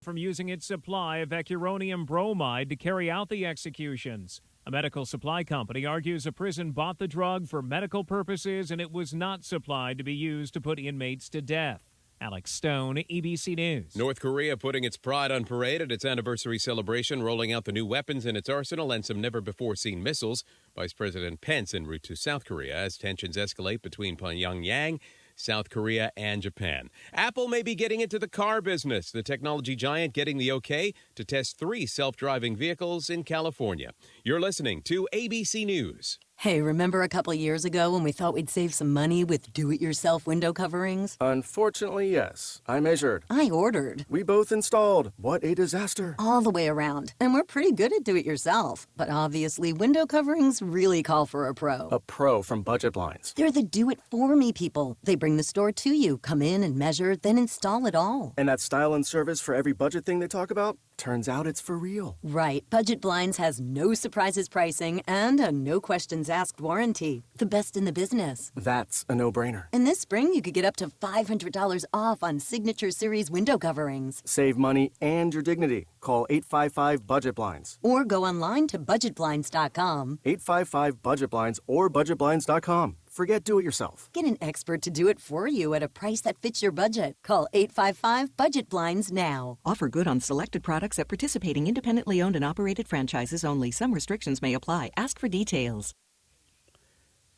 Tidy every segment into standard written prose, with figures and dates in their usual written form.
from using its supply of ecuronium bromide to carry out the executions. A medical supply company argues a prison bought the drug for medical purposes and it was not supplied to be used to put inmates to death. Alex Stone, ABC News. North Korea putting its pride on parade at its anniversary celebration, rolling out the new weapons in its arsenal and some never-before-seen missiles. Vice President Pence en route to South Korea as tensions escalate between Pyongyang, South Korea, and Japan. Apple may be getting into the car business. The technology giant getting the okay to test 3 self-driving vehicles in California. You're listening to ABC News. Hey, remember a couple years ago when we thought we'd save some money with do-it-yourself window coverings? Unfortunately, yes. I measured. I ordered. We both installed. What a disaster. All the way around. And we're pretty good at do-it-yourself. But obviously, window coverings really call for a pro. A pro from Budget Blinds. They're the do-it-for-me people. They bring the store to you, come in and measure, then install it all. And that style and service for every budget thing they talk about? Turns out it's for real. Right. Budget Blinds has no surprises pricing and a no-questions-asked warranty. The best in the business. That's a no-brainer. And this spring, you could get up to $500 off on Signature Series window coverings. Save money and your dignity. Call 855-BUDGET-BLINDS. Or go online to budgetblinds.com. 855-BUDGET-BLINDS or budgetblinds.com. Forget do-it-yourself. Get an expert to do it for you at a price that fits your budget. Call 855-BUDGET-BLINDS now. Offer good on selected products at participating independently owned and operated franchises only. Some restrictions may apply. Ask for details.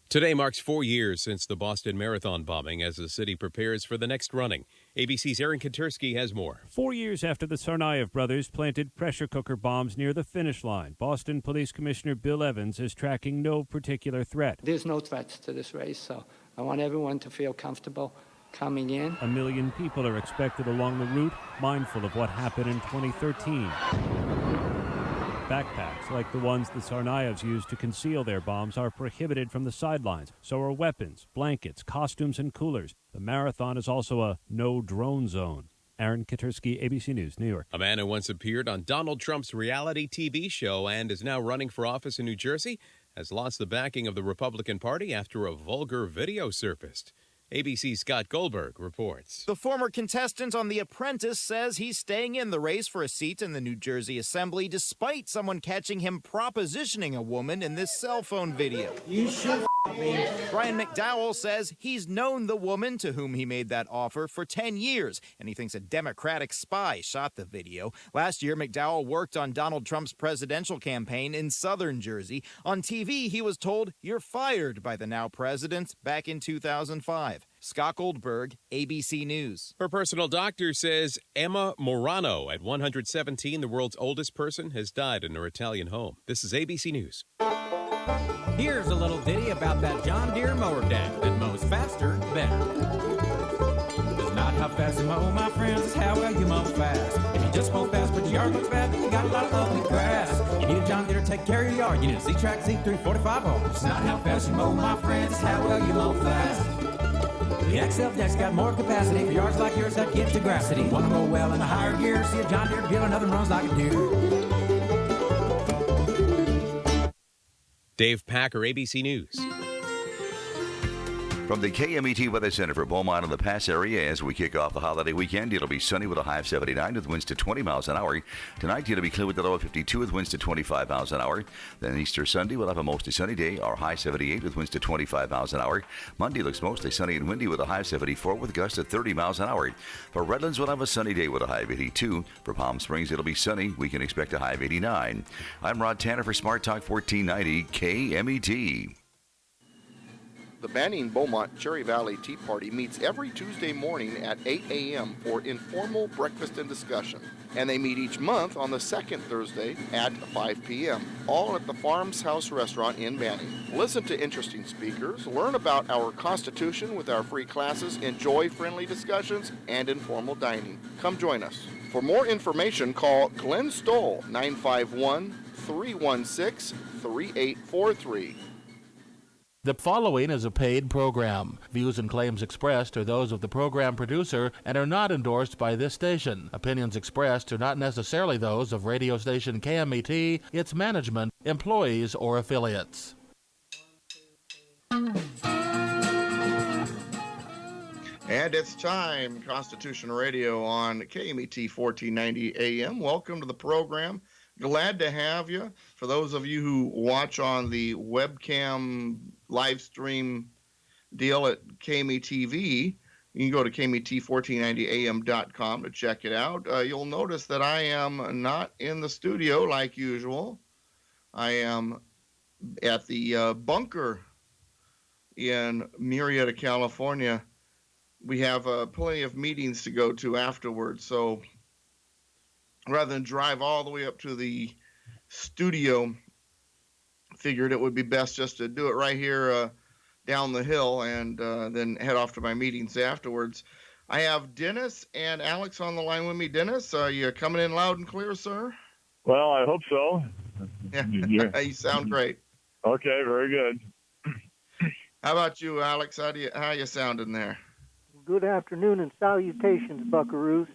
Today marks 4 years since the Boston Marathon bombing as the city prepares for the next running. ABC's Aaron Katursky has more. 4 years after the Tsarnaev brothers planted pressure cooker bombs near the finish line, Boston Police Commissioner Bill Evans is tracking no particular threat. There's no threats to this race, so I want everyone to feel comfortable coming in. 1 million people are expected along the route, mindful of what happened in 2013. Backpacks, like the ones the Tsarnaevs used to conceal their bombs, are prohibited from the sidelines. So are weapons, blankets, costumes, and coolers. The marathon is also a no-drone zone. Aaron Katursky, ABC News, New York. A man who once appeared on Donald Trump's reality TV show and is now running for office in New Jersey has lost the backing of the Republican Party after a vulgar video surfaced. ABC's Scott Goldberg reports. The former contestant on The Apprentice says he's staying in the race for a seat in the New Jersey Assembly despite someone catching him propositioning a woman in this cell phone video. You should me. Brian McDowell says he's known the woman to whom he made that offer for 10 years, and he thinks a Democratic spy shot the video. Last year, McDowell worked on Donald Trump's presidential campaign in southern Jersey. On TV, he was told, "You're fired," by the now president back in 2005. Scott Goldberg, ABC News. Her personal doctor says Emma Morano, at 117, the world's oldest person, has died in her Italian home. This is ABC News. Here's a little ditty about that John Deere mower deck that mows faster, better. It's not how fast you mow, my friends, it's how well you mow fast. If you just mow fast but your yard looks bad, then you got a lot of ugly grass. You need a John Deere to take care of your yard. You need a Z-Track Z345R. It's not how fast you mow, my friends, it's how well you mow fast. The XL deck's got more capacity for yards like yours that get to grassity. Want to mow well in a higher gear? See a John Deere dealer, nothing runs like a deer. Dave Packer, ABC News. From the KMET Weather Center for Beaumont and the Pass area, as we kick off the holiday weekend, it'll be sunny with a high of 79 with winds to 20 miles an hour. Tonight, it'll be clear with a low of 52 with winds to 25 miles an hour. Then Easter Sunday, we'll have a mostly sunny day, our high 78 with winds to 25 miles an hour. Monday looks mostly sunny and windy with a high of 74 with gusts at 30 miles an hour. For Redlands, we'll have a sunny day with a high of 82. For Palm Springs, it'll be sunny. We can expect a high of 89. I'm Rod Tanner for Smart Talk 1490 KMET. The Banning Beaumont Cherry Valley Tea Party meets every Tuesday morning at 8 a.m. for informal breakfast and discussion. And they meet each month on the second Thursday at 5 p.m., all at the Farms House Restaurant in Banning. Listen to interesting speakers, learn about our Constitution with our free classes, enjoy friendly discussions, and informal dining. Come join us. For more information, call Glenn Stoll, 951-316-3843. The following is a paid program. Views and claims expressed are those of the program producer and are not endorsed by this station. Opinions expressed are not necessarily those of radio station KMET, its management, employees, or affiliates. And it's time, Constitution Radio on KMET 1490 AM. Welcome to the program. Glad to have you. For those of you who watch on the webcam live stream deal at KMET TV, you can go to KMET1490am.com to check it out. You'll notice that I am not in the studio like usual. I am at the bunker in Murrieta, California. We have plenty of meetings to go to afterwards, so rather than drive all the way up to the studio, figured it would be best just to do it right here down the hill and then head off to my meetings afterwards. I have Dennis and Alex on the line with me. Dennis, are you coming in loud and clear, sir? Well, I hope so. Yeah. You sound great. Okay, very good. How about you, Alex? How you sounding there? Good afternoon and salutations, buckaroos.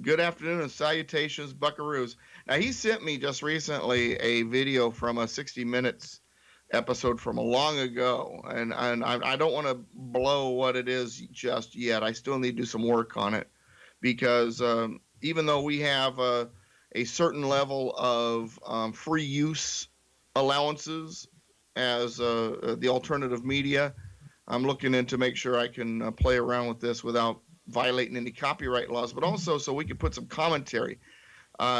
Good afternoon and salutations, buckaroos. Now, he sent me just recently a video from a 60 Minutes episode from a long ago, and I don't want to blow what it is just yet. I still need to do some work on it because even though we have a certain level of free use allowances as the alternative media, I'm looking in to make sure I can play around with this without violating any copyright laws, but also so we can put some commentary.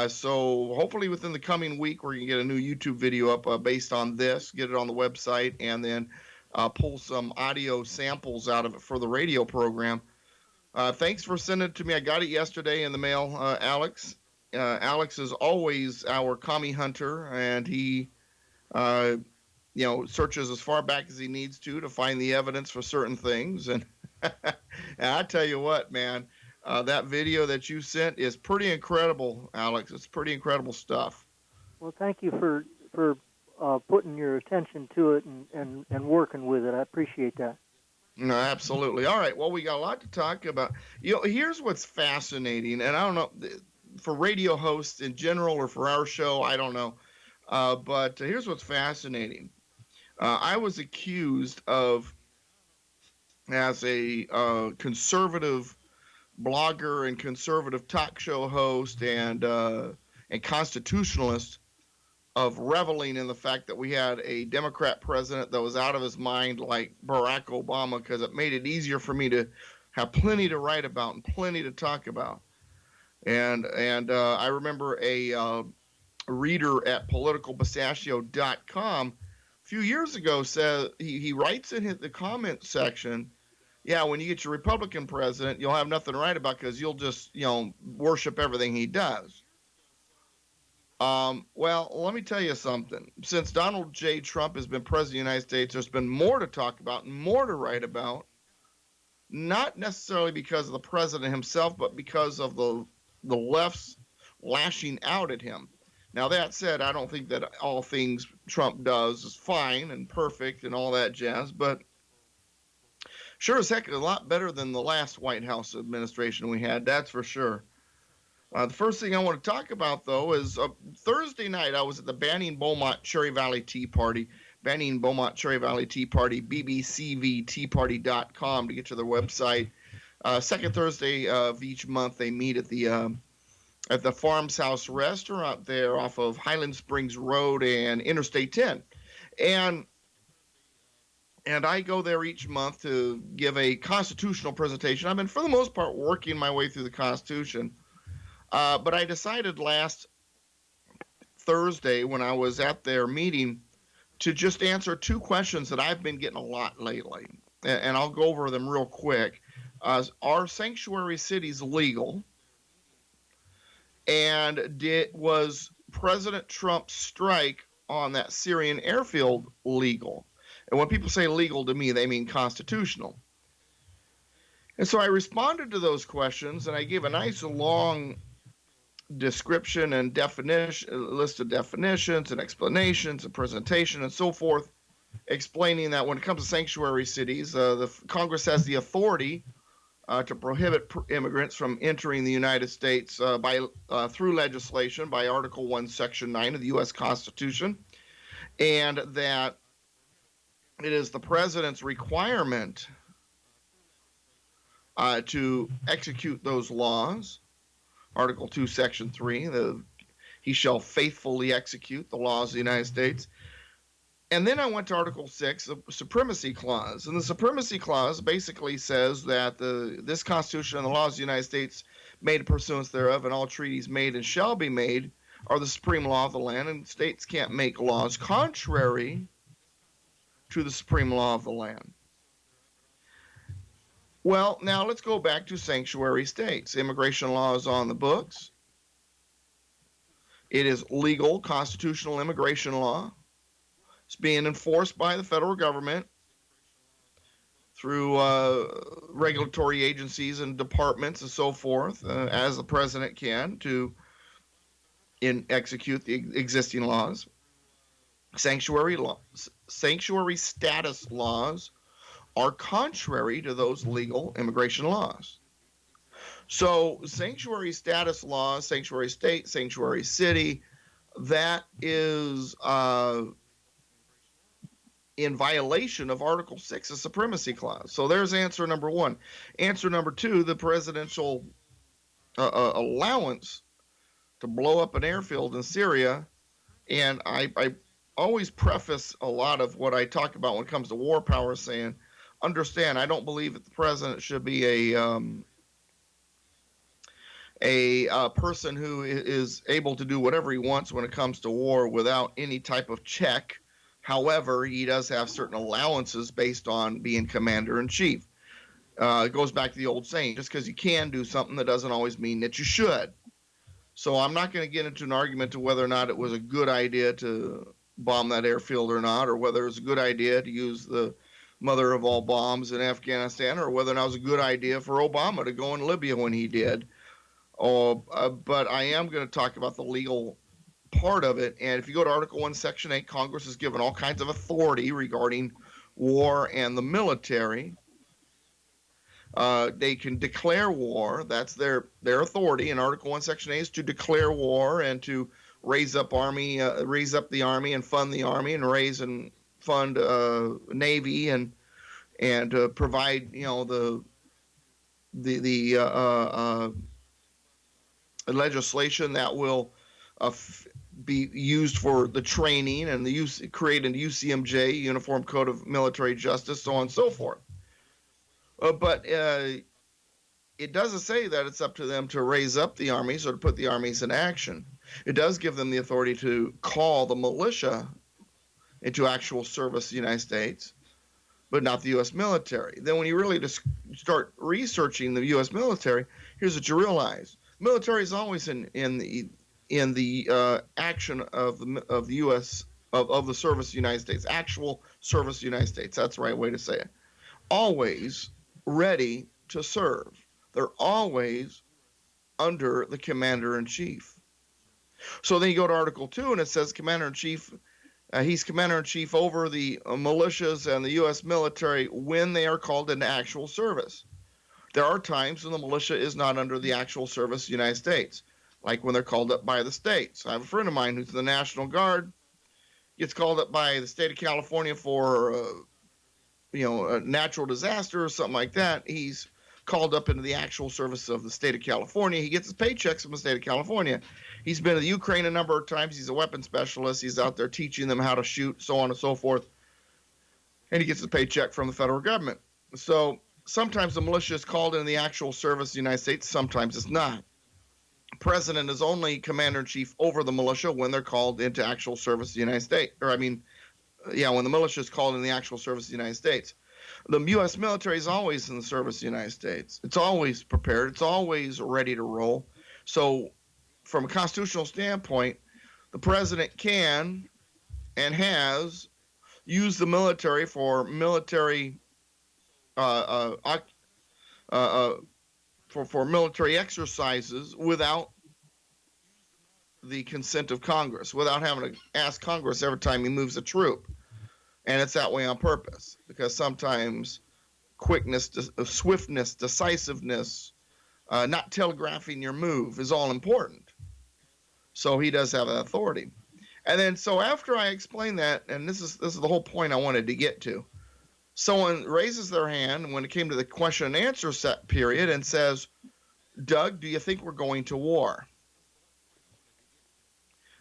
So hopefully within the coming week, we're going to get a new YouTube video up based on this, get it on the website, and then pull some audio samples out of it for the radio program. Thanks for sending it to me. I got it yesterday in the mail, Alex. Alex is always our commie hunter, and he searches as far back as he needs to find the evidence for certain things. And, and I tell you what, man, that video that you sent is pretty incredible, Alex. It's pretty incredible stuff. Well, thank you for putting your attention to it and working with it. I appreciate that. No, absolutely. All right. Well, we got a lot to talk about. Here's what's fascinating, and I don't know, for radio hosts in general or for our show, I don't know. But here's what's fascinating. I was accused of, as a conservative blogger and conservative talk show host and constitutionalist, of reveling in the fact that we had a Democrat president that was out of his mind like Barack Obama, because it made it easier for me to have plenty to write about and plenty to talk about. And I remember a reader at politicalpistachio.com a few years ago said, he writes in the comment section, yeah, when you get your Republican president, you'll have nothing to write about because you'll just, worship everything he does. Well, let me tell you something. Since Donald J. Trump has been president of the United States, there's been more to talk about and more to write about, not necessarily because of the president himself, but because of the left's lashing out at him. Now, that said, I don't think that all things Trump does is fine and perfect and all that jazz, but sure as heck a lot better than the last White House administration we had, that's for sure. The first thing I want to talk about, though, is Thursday night I was at the Banning Beaumont Cherry Valley Tea Party. Banning Beaumont Cherry Valley Tea Party, bbcvteaparty.com to get to their website. Second Thursday of each month they meet at the Farms House Restaurant there off of Highland Springs Road and Interstate 10. And I go there each month to give a constitutional presentation. I've been, for the most part, working my way through the Constitution. But I decided last Thursday when I was at their meeting to just answer two questions that I've been getting a lot lately. And I'll go over them real quick. Are sanctuary cities legal? And was President Trump's strike on that Syrian airfield legal? And when people say legal to me, they mean constitutional. And so I responded to those questions, and I gave a nice long description and list of definitions and explanations and presentation and so forth, explaining that when it comes to sanctuary cities, the Congress has the authority to prohibit immigrants from entering the United States through legislation by Article 1, Section 9 of the U.S. Constitution, and that it is the president's requirement to execute those laws. Article 2, Section 3, he shall faithfully execute the laws of the United States. And then I went to Article 6, the Supremacy Clause. And the Supremacy Clause basically says that this Constitution and the laws of the United States made in pursuance thereof, and all treaties made and shall be made, are the supreme law of the land, and states can't make laws contrary to the supreme law of the land. Well, now let's go back to sanctuary states. Immigration law is on the books. It is legal, constitutional immigration law. It's being enforced by the federal government through regulatory agencies and departments and so forth, as the president can, to execute the existing laws. Sanctuary status laws are contrary to those legal immigration laws. So sanctuary status laws, sanctuary state, sanctuary city, that is in violation of Article 6, the Supremacy Clause. So there's answer number one. Answer number two, the presidential allowance to blow up an airfield in Syria, and I always preface a lot of what I talk about when it comes to war power saying, understand, I don't believe that the president should be a person who is able to do whatever he wants when it comes to war without any type of check. However, he does have certain allowances based on being commander-in-chief. It goes back to the old saying, just because you can do something, that doesn't always mean that you should. So I'm not going to get into an argument to whether or not it was a good idea to bomb that airfield or not, or whether it was a good idea to use the mother of all bombs in Afghanistan, or whether or not it was a good idea for Obama to go in Libya when he did. But I am going to talk about the legal part of it. And if you go to Article 1, Section 8, Congress is given all kinds of authority regarding war and the military. They can declare war. That's their authority. In Article 1, Section 8 is to declare war and to raise up the army and fund the army and raise and fund Navy and provide the legislation that will be used for the training and create a UCMJ, Uniform Code of Military Justice, so on and so forth. But it doesn't say that it's up to them to raise up the armies or to put the armies in action. It does give them the authority to call the militia into actual service in the United States, but not the U.S. military. Then when you really just start researching the U.S. military, here's what you realize. Military is always in the action of the U.S. of the service of the United States, actual service of the United States. That's the right way to say it. Always ready to serve. They're always under the commander-in-chief. So then you go to Article 2, and it says commander-in-chief. He's commander-in-chief over the militias and the U.S. military when they are called into actual service. There are times when the militia is not under the actual service of the United States, like when they're called up by the states. I have a friend of mine who's in the National Guard, gets called up by the state of California for a natural disaster or something like that. He's called up into the actual service of the state of California. He gets his paychecks from the state of California. He's been to the Ukraine a number of times. He's a weapons specialist. He's out there teaching them how to shoot, so on and so forth. And he gets a paycheck from the federal government. So sometimes the militia is called into the actual service of the United States. Sometimes it's not. The president is only commander-in-chief over the militia when they're called into actual service of the United States. When the militia is called in the actual service of the United States. The U.S. military is always in the service of the United States. It's always prepared. It's always ready to roll. So from a constitutional standpoint, the president can and has used the military for military for military exercises without the consent of Congress, without having to ask Congress every time he moves a troop. And it's that way on purpose, because sometimes quickness, swiftness, decisiveness, not telegraphing your move is all important. So he does have that authority. And then, so after I explain that, and this is the whole point I wanted to get to, someone raises their hand when it came to the question and answer set period and says, Doug, do you think we're going to war?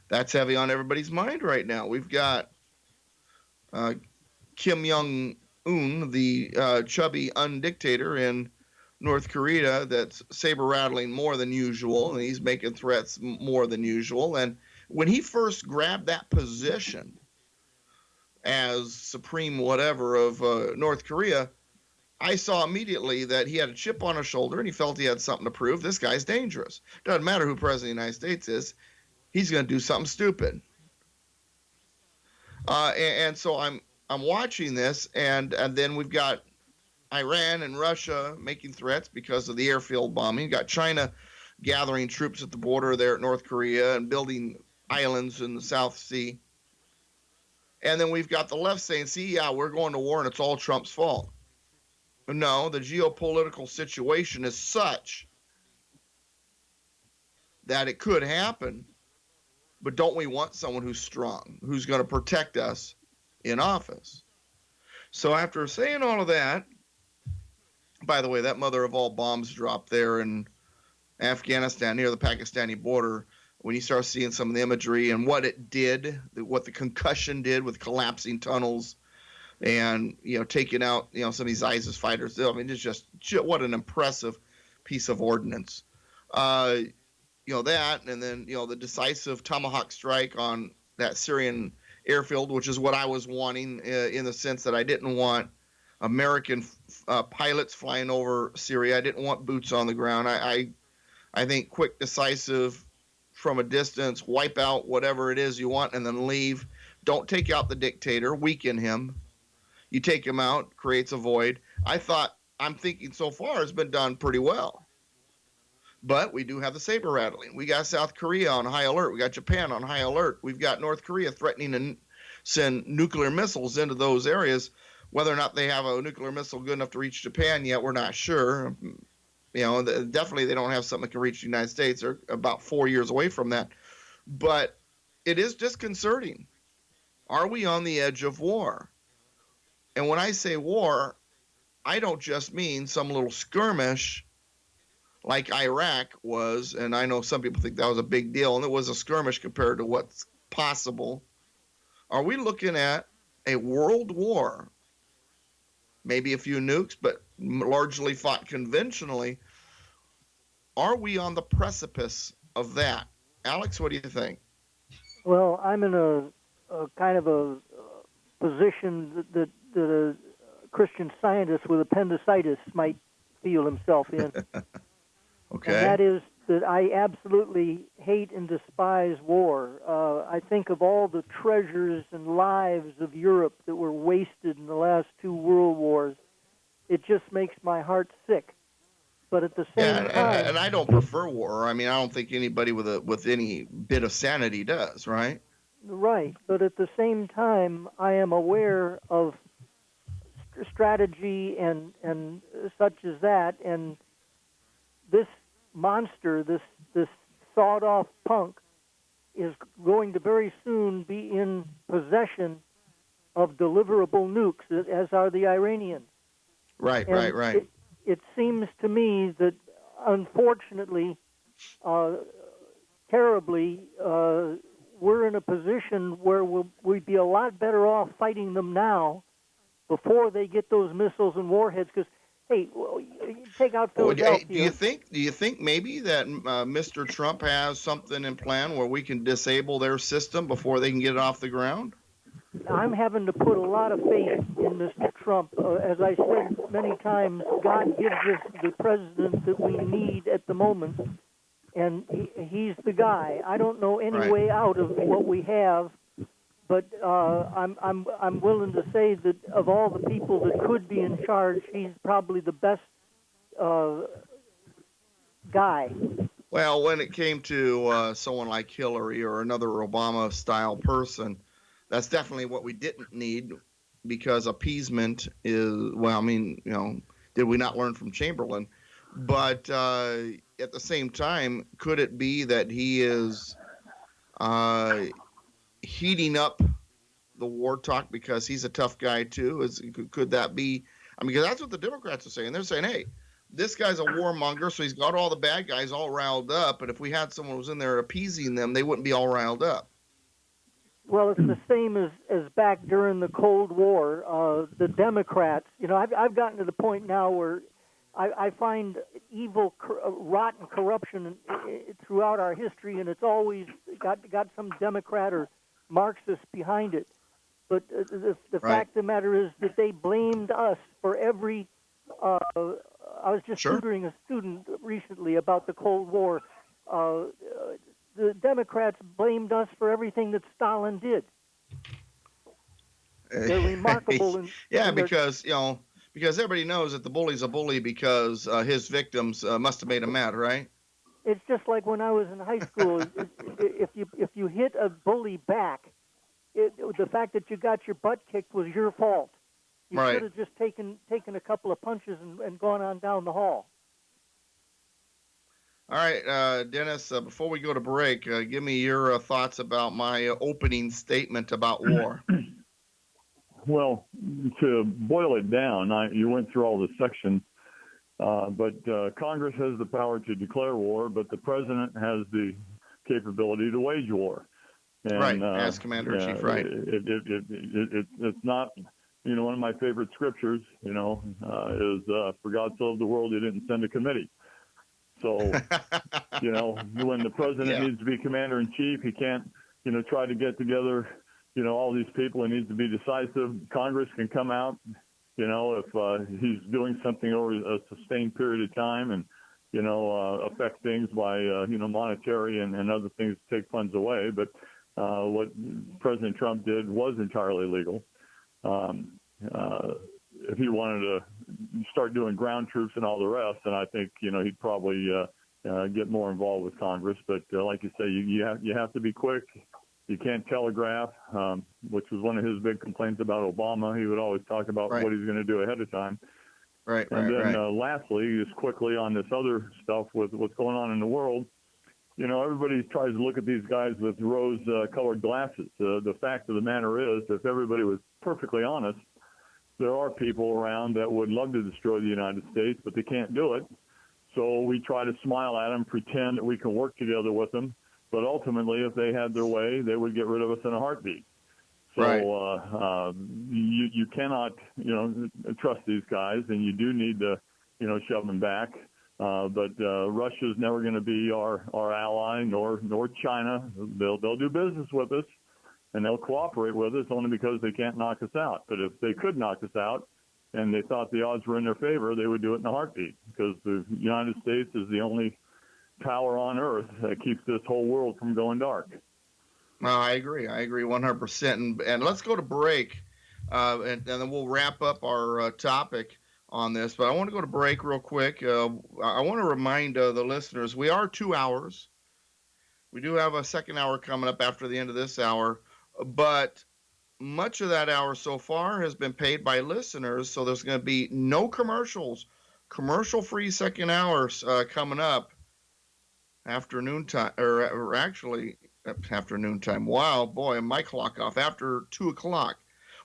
That's heavy on everybody's mind right now. We've got Kim Jong-un, the chubby undictator in North Korea that's saber-rattling more than usual, and he's making threats more than usual. And when he first grabbed that position as supreme whatever of North Korea, I saw immediately that he had a chip on his shoulder and he felt he had something to prove. This guy's dangerous. Doesn't matter who president of the United States is, he's going to do something stupid. And so I'm watching this, and then we've got Iran and Russia making threats because of the airfield bombing. You've got China gathering troops at the border there at North Korea and building islands in the South Sea. And then we've got the left saying, see, yeah, we're going to war and it's all Trump's fault. No, the geopolitical situation is such that it could happen, but don't we want someone who's strong, who's going to protect us in office? So after saying all of that, by the way, that mother of all bombs dropped there in Afghanistan near the Pakistani border. When you start seeing some of the imagery and what it did, what the concussion did with collapsing tunnels and, taking out, some of these ISIS fighters. I mean, it's just what an impressive piece of ordnance. That, and then, the decisive Tomahawk strike on that Syrian airfield, which is what I was wanting in the sense that I didn't want American pilots flying over Syria. I didn't want boots on the ground. I think quick, decisive, from a distance, wipe out whatever it is you want and then leave. Don't take out the dictator, weaken him. You take him out, creates a void. I'm thinking so far has been done pretty well. But we do have the saber rattling. We got South Korea on high alert. We got Japan on high alert. We've got North Korea threatening to send nuclear missiles into those areas. Whether or not they have a nuclear missile good enough to reach Japan yet, we're not sure. Definitely they don't have something that can reach the United States. They're about 4 years away from that. But it is disconcerting. Are we on the edge of war? And when I say war, I don't just mean some little skirmish like Iraq was, and I know some people think that was a big deal, and it was a skirmish compared to what's possible. Are we looking at a world war? Maybe a few nukes, but largely fought conventionally. Are we on the precipice of that? Alex, what do you think? Well, I'm in a kind of a position that a Christian Scientist with appendicitis might feel himself in. Okay. And that is that I absolutely hate and despise war. I think of all the treasures and lives of Europe that were wasted in the last two world wars. It just makes my heart sick. But at the same time, and I don't prefer war. I mean, I don't think anybody with any bit of sanity does, right? Right. But at the same time, I am aware of strategy and such as that, and this monster, this sawed-off punk, is going to very soon be in possession of deliverable nukes, as are the Iranians. Right. It seems to me that, unfortunately, terribly, we're in a position where we'd be a lot better off fighting them now before they get those missiles and warheads, because hey, take out Philadelphia. Do you think maybe that Mr. Trump has something in plan where we can disable their system before they can get it off the ground? I'm having to put a lot of faith in Mr. Trump. As I said many times, God gives us the president that we need at the moment, and he's the guy. I don't know any way out of what we have. But I'm willing to say that of all the people that could be in charge, he's probably the best guy. Well, when it came to someone like Hillary or another Obama-style person, that's definitely what we didn't need, because appeasement is, well, I mean, did we not learn from Chamberlain? But at the same time, could it be that he is heating up the war talk because he's a tough guy too? Could that be? I mean, because that's what the Democrats are saying. They're saying, hey, this guy's a warmonger, so he's got all the bad guys all riled up. And if we had someone who was in there appeasing them, they wouldn't be all riled up. Well, it's the same as back during the Cold War. The Democrats, I've gotten to the point now where I find evil, rotten corruption throughout our history, and it's always got some Democrat or Marxist behind it. But the fact of the matter is that they blamed us for every. I was just tutoring a student recently about the Cold War. The Democrats blamed us for everything that Stalin did. They're remarkable. Because everybody knows that the bully's a bully because his victims must have made him mad, right? It's just like when I was in high school. If you hit a bully back, the fact that you got your butt kicked was your fault. You should have just taken a couple of punches and gone on down the hall. All right, Dennis, before we go to break, give me your thoughts about my opening statement about war. Well, to boil it down, you went through all the sections, but Congress has the power to declare war, but the president has the capability to wage war. And, as commander-in-chief, right. It's not, one of my favorite scriptures, is for God so loved the world, he didn't send a committee. So, when the president needs to be commander-in-chief, he can't, try to get together, all these people. He needs to be decisive. Congress can come out, if he's doing something over a sustained period of time and, affect things by, monetary and other things to take funds away. But what President Trump did was entirely legal. If he wanted to start doing ground troops and all the rest, then I think, he'd probably get more involved with Congress. But like you say, you have to be quick. You can't telegraph, which was one of his big complaints about Obama. He would always talk about what he's going to do ahead of time. And then lastly, just quickly on this other stuff with what's going on in the world, everybody tries to look at these guys with rose-colored glasses. The fact of the matter is, if everybody was perfectly honest, there are people around that would love to destroy the United States, but they can't do it. So we try to smile at them, pretend that we can work together with them. But ultimately, if they had their way, they would get rid of us in a heartbeat. So you cannot, trust these guys, and you do need to, shove them back. But Russia's never going to be our ally, nor China. They'll do business with us, and they'll cooperate with us only because they can't knock us out. But if they could knock us out and they thought the odds were in their favor, they would do it in a heartbeat, because the United States is the only power on earth that keeps this whole world from going dark. No, I agree 100%. And let's go to break, and then we'll wrap up our topic on this. But I want to go to break real quick. I want to remind the listeners, we are 2 hours. We do have a second hour coming up after the end of this hour, but much of that hour so far has been paid by listeners, so there's going to be no commercials. Commercial-free second hours coming up afternoon time, or actually afternoon time. Wow, boy, my clock off after 2 o'clock.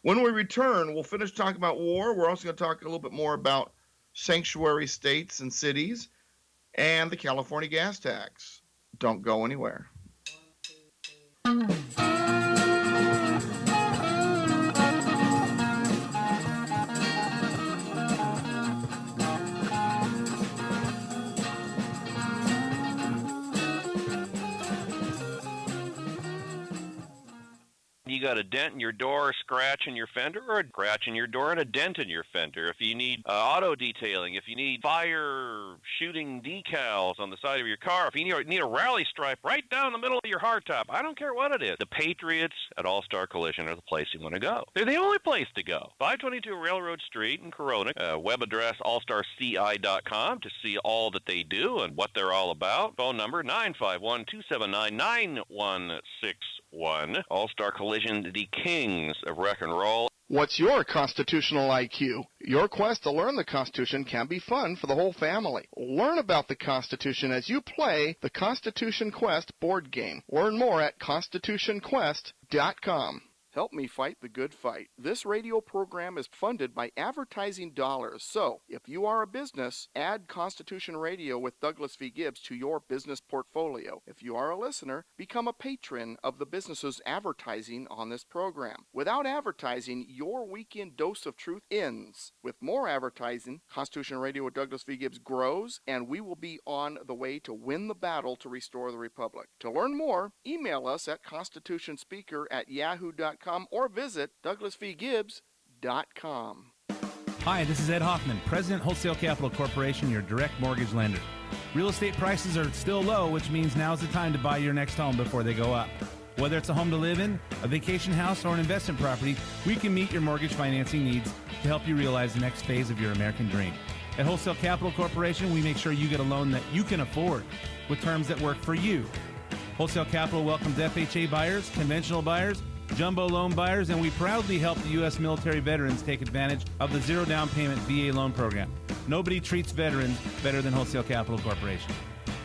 When we return, we'll finish talking about war. We're also going to talk a little bit more about sanctuary states and cities and the California gas tax. Don't go anywhere. You got a dent in your door, a scratch in your fender, or a scratch in your door and a dent in your fender. If you need auto detailing, if you need fire shooting decals on the side of your car, if you need a rally stripe right down the middle of your hardtop, I don't care what it is. The Patriots at AllStar Collision are the place you want to go. They're the only place to go. 522 Railroad Street in Corona. Web address allstarci.com to see all that they do and what they're all about. Phone number 951-279-9161. AllStar Collision, the kings of wreck and roll. What's your constitutional IQ? Your quest to learn the Constitution can be fun for the whole family. Learn about the Constitution as you play the Constitution Quest board game. Learn more at constitutionquest.com. Help me fight the good fight. This radio program is funded by advertising dollars. So, if you are a business, add Constitution Radio with Douglas V. Gibbs to your business portfolio. If you are a listener, become a patron of the business's advertising on this program. Without advertising, your weekend dose of truth ends. With more advertising, Constitution Radio with Douglas V. Gibbs grows, and we will be on the way to win the battle to restore the Republic. To learn more, email us at constitutionspeaker@yahoo.com or visit douglasvgibbs.com. Hi, this is Ed Hoffman, President Wholesale Capital Corporation, your direct mortgage lender. Real estate prices are still low, which means now's the time to buy your next home before they go up. Whether it's a home to live in, a vacation house, or an investment property, we can meet your mortgage financing needs to help you realize the next phase of your American dream. At Wholesale Capital Corporation, we make sure you get a loan that you can afford with terms that work for you. Wholesale Capital welcomes FHA buyers, conventional buyers, jumbo loan buyers, and we proudly help the U.S. military veterans take advantage of the zero down payment VA loan program. Nobody treats veterans better than Wholesale Capital Corporation.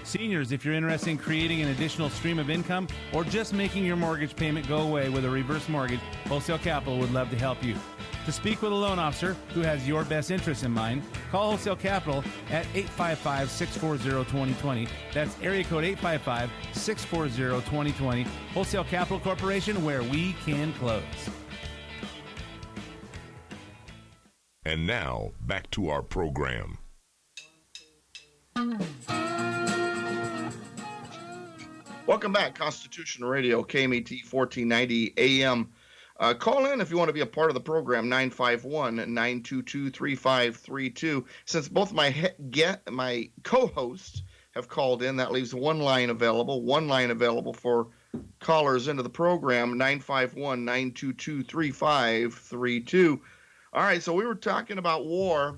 Seniors, if you're interested in creating an additional stream of income or just making your mortgage payment go away with a reverse mortgage, Wholesale Capital would love to help you. To speak with a loan officer who has your best interests in mind, call Wholesale Capital at 855-640-2020. That's area code 855-640-2020. Wholesale Capital Corporation, where we can close. And now, back to our program. Welcome back, Constitution Radio, KMET 1490 AM. Call in if you want to be a part of the program, 951-922-3532. Since both my co-hosts have called in, that leaves one line available for callers into the program, 951-922-3532. All right, so we were talking about war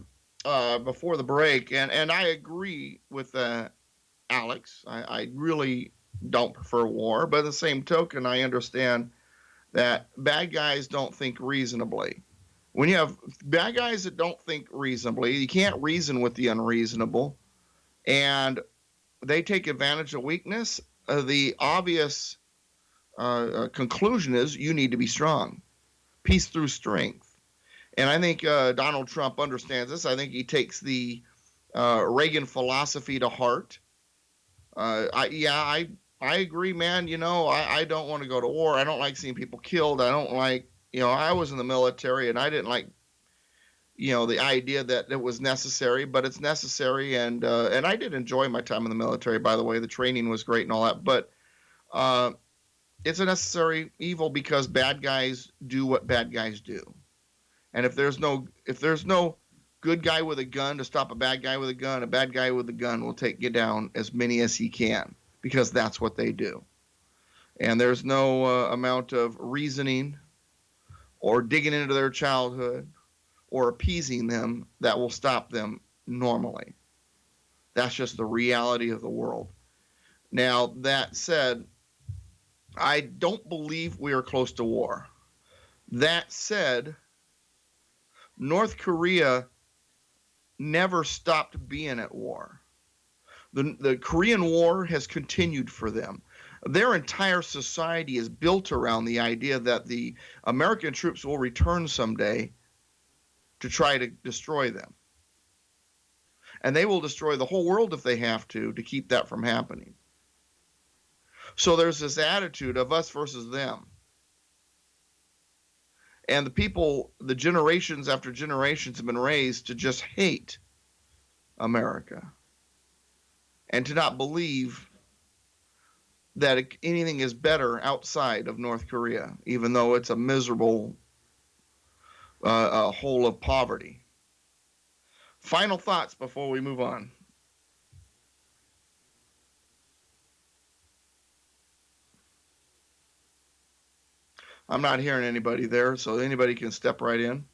before the break, and I agree with Alex. I really don't prefer war, but at the same token, I understand that bad guys don't think reasonably. When you have bad guys that don't think reasonably, you can't reason with the unreasonable, and they take advantage of weakness. The obvious conclusion is you need to be strong. Peace through strength. And I think Donald Trump understands this. I think he takes the Reagan philosophy to heart. I agree, man. You know, I don't want to go to war. I don't like seeing people killed. I don't like, I was in the military and I didn't like, the idea that it was necessary, but it's necessary. And I did enjoy my time in the military, by the way. The training was great and all that, but it's a necessary evil because bad guys do what bad guys do. And if there's no good guy with a gun to stop a bad guy with a gun, a bad guy with a gun will get down as many as he can. Because that's what they do. And there's no amount of reasoning or digging into their childhood or appeasing them that will stop them normally. That's just the reality of the world. Now, that said, I don't believe we are close to war. That said, North Korea never stopped being at war. The Korean War has continued for them. Their entire society is built around the idea that the American troops will return someday to try to destroy them. And they will destroy the whole world if they have to keep that from happening. So there's this attitude of us versus them. And the people, the generations after generations have been raised to just hate America. And to not believe that anything is better outside of North Korea, even though it's a miserable hole of poverty. Final thoughts before we move on. I'm not hearing anybody there, so anybody can step right in.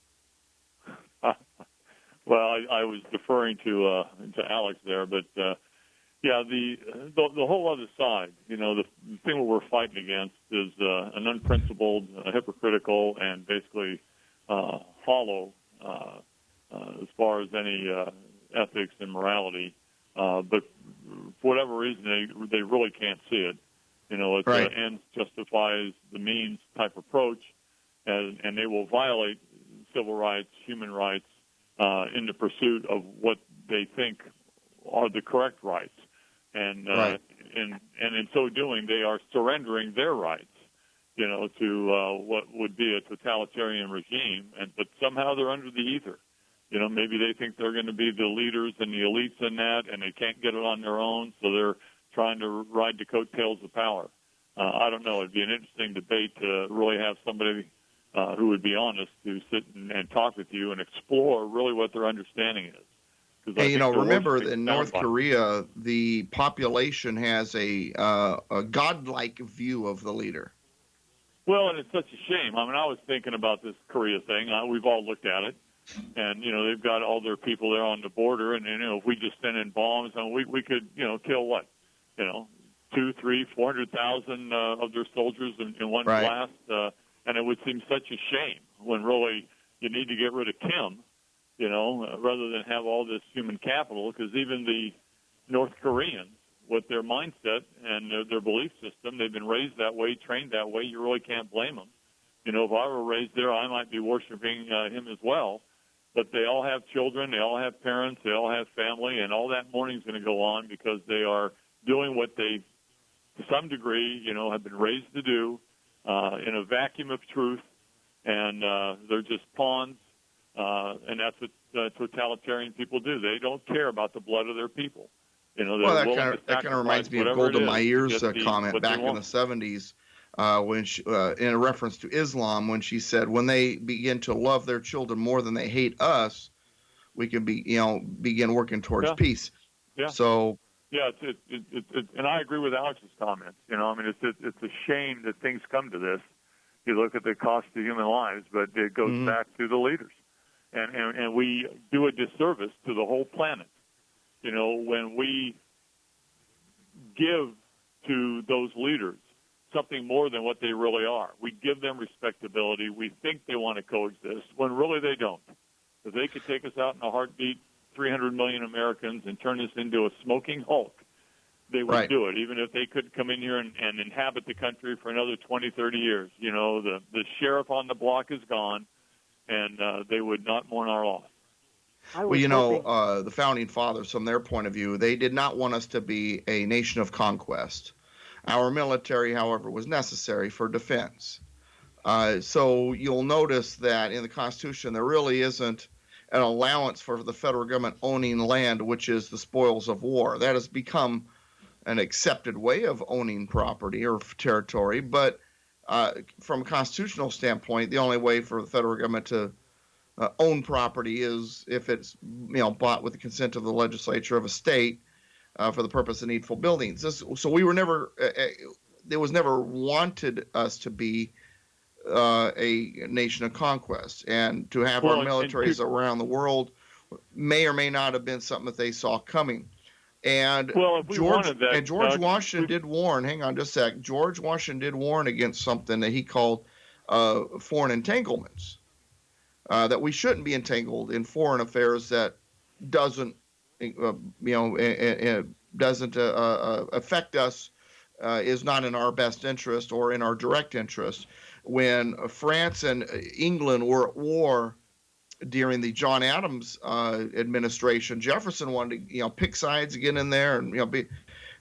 Well, I was deferring to Alex there, but yeah, the whole other side, the thing that we're fighting against is an unprincipled, hypocritical, and basically hollow as far as any ethics and morality. But for whatever reason, they really can't see it. It's right. Ends justifies the means type approach. and they will violate civil rights, human rights, in the pursuit of what they think are the correct rights. And in so doing, they are surrendering their rights, to what would be a totalitarian regime. But somehow they're under the ether. Maybe they think they're going to be the leaders and the elites in that, and they can't get it on their own, so they're trying to ride the coattails of power. I don't know. It'd be an interesting debate to really have somebody who would be honest to sit and talk with you and explore really what their understanding is. Hey, remember that in North Korea, the population has a godlike view of the leader. Well, and it's such a shame. I mean, I was thinking about this Korea thing. We've all looked at it. And, they've got all their people there on the border. And, if we just send in bombs, we could, kill what? 2, 3, 400,000 of their soldiers in one blast. And it would seem such a shame when really you need to get rid of Kim, rather than have all this human capital, because even the North Koreans, with their mindset and their belief system, they've been raised that way, trained that way. You really can't blame them. If I were raised there, I might be worshiping him as well. But they all have children, they all have parents, they all have family, and all that mourning's going to go on because they are doing what they, to some degree, have been raised to do in a vacuum of truth, and they're just pawns, and that's what totalitarian people do. They don't care about the blood of their people. That kind of reminds me of Golda Meir's comment back in the 70s. When she, in a reference to Islam, when she said, when they begin to love their children more than they hate us, we can begin working towards peace. Yeah. So. Yeah, and I agree with Alex's comments. It's a shame that things come to this. You look at the cost of human lives, but it goes back to the leaders, and we do a disservice to the whole planet. When we give to those leaders something more than what they really are. We give them respectability. We think they want to coexist when really they don't. If they could take us out in a heartbeat, 300 million Americans, and turn us into a smoking hulk, they would do it, even if they could come in here and inhabit the country for another 20, 30 years. The sheriff on the block is gone, and they would not mourn our loss. Well, the Founding Fathers, from their point of view, they did not want us to be a nation of conquest. Our military, however, was necessary for defense. So you'll notice that in the Constitution, there really isn't an allowance for the federal government owning land, which is the spoils of war. That has become an accepted way of owning property or territory. But from a constitutional standpoint, the only way for the federal government to own property is if it's bought with the consent of the legislature of a state. For the purpose of needful buildings. So we were never, there was never wanted us to be a nation of conquest. And to have our militaries around the world may or may not have been something that they saw coming. And George Washington did warn, hang on just a sec, George Washington did warn against something that he called foreign entanglements. That we shouldn't be entangled in foreign affairs that doesn't doesn't affect us, is not in our best interest or in our direct interest. When France and England were at war during the John Adams administration, Jefferson wanted to pick sides, get in there, and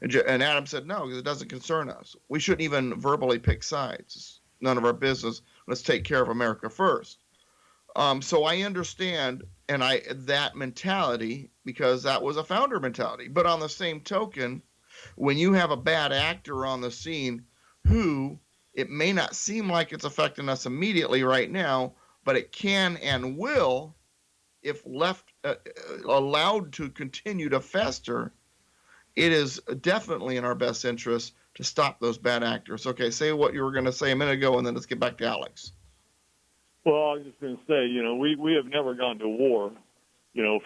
and Adams said no, because it doesn't concern us. We shouldn't even verbally pick sides. It's none of our business. Let's take care of America first. So I understand that mentality, because that was a founder mentality. But on the same token, when you have a bad actor on the scene who it may not seem like it's affecting us immediately right now, but it can and will if left allowed to continue to fester, it is definitely in our best interest to stop those bad actors. Okay, say what you were going to say a minute ago, and then let's get back to Alex. Well, I was just going to say, we have never gone to war,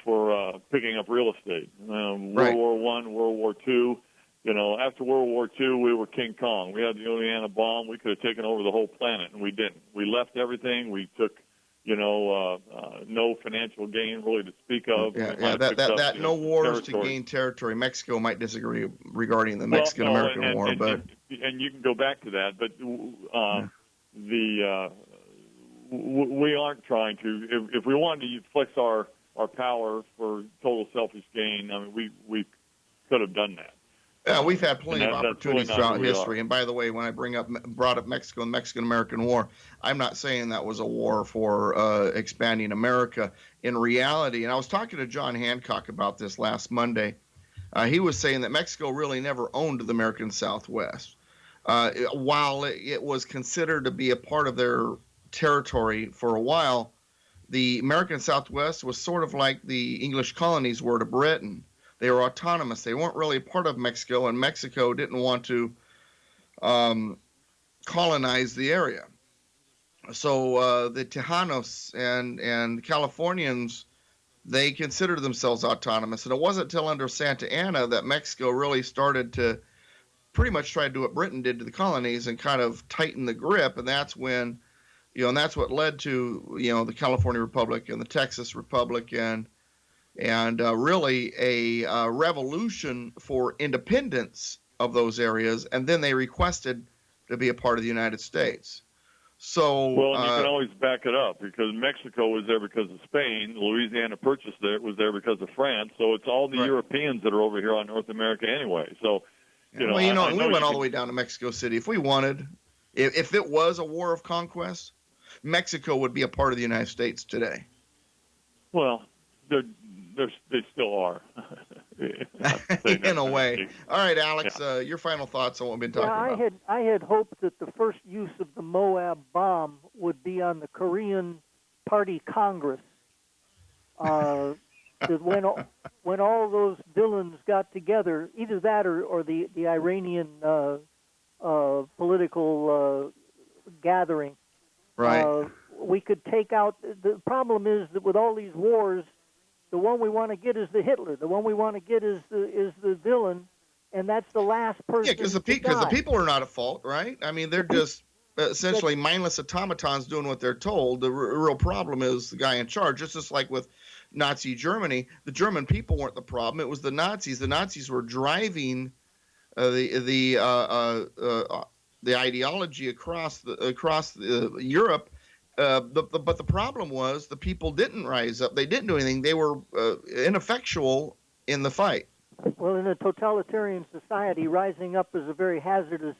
for picking up real estate. World War I, World War II. After World War II, we were King Kong. We had the Oneida bomb. We could have taken over the whole planet, and we didn't. We left everything. We took, no financial gain really to speak of. That no wars to gain territory. Mexico might disagree regarding the Mexican-American War, but and you can go back to that. But we aren't trying to. If we wanted to flex our power for total selfish gain, I mean, we could have done that. Yeah, we've had plenty of opportunities really throughout history. And by the way, when I brought up Mexico and the Mexican-American War, I'm not saying that was a war for expanding America. In reality, and I was talking to John Hancock about this last Monday, he was saying that Mexico really never owned the American Southwest. While it was considered to be a part of their territory for a while, the American Southwest was sort of like the English colonies were to Britain. They were autonomous. They weren't really a part of Mexico, and Mexico didn't want to colonize the area. So the Tejanos and Californians, they considered themselves autonomous. And it wasn't until under Santa Anna that Mexico really started to pretty much try to do what Britain did to the colonies and kind of tighten the grip. And that's when, and that's what led to, the California Republic and the Texas Republic and really a revolution for independence of those areas. And then they requested to be a part of the United States. So, well, you can always back it up because Mexico was there because of Spain. Louisiana Purchase was there because of France. So it's all the Europeans that are over here on North America anyway. So, we went all the way down to Mexico City. If we wanted, if it was a war of conquest, Mexico would be a part of the United States today. Well, they still are. In a way. All right, Alex, your final thoughts on what we've been talking about. I had hoped that the first use of the Moab bomb would be on the Korean Party Congress. That when all those villains got together, either that or the Iranian political gathering, right? We could take out. The problem is that with all these wars, the one we want to get is the Hitler. The one we want to get is the villain, and that's the last person. Yeah, because the people are not at fault, right? I mean, they're just essentially mindless automatons doing what they're told. The real problem is the guy in charge. It's just like with Nazi Germany. The German people weren't the problem. It was the Nazis. The Nazis were driving the ideology across Europe. But the problem was the people didn't rise up. They didn't do anything. They were ineffectual in the fight. Well, in a totalitarian society, rising up is a very hazardous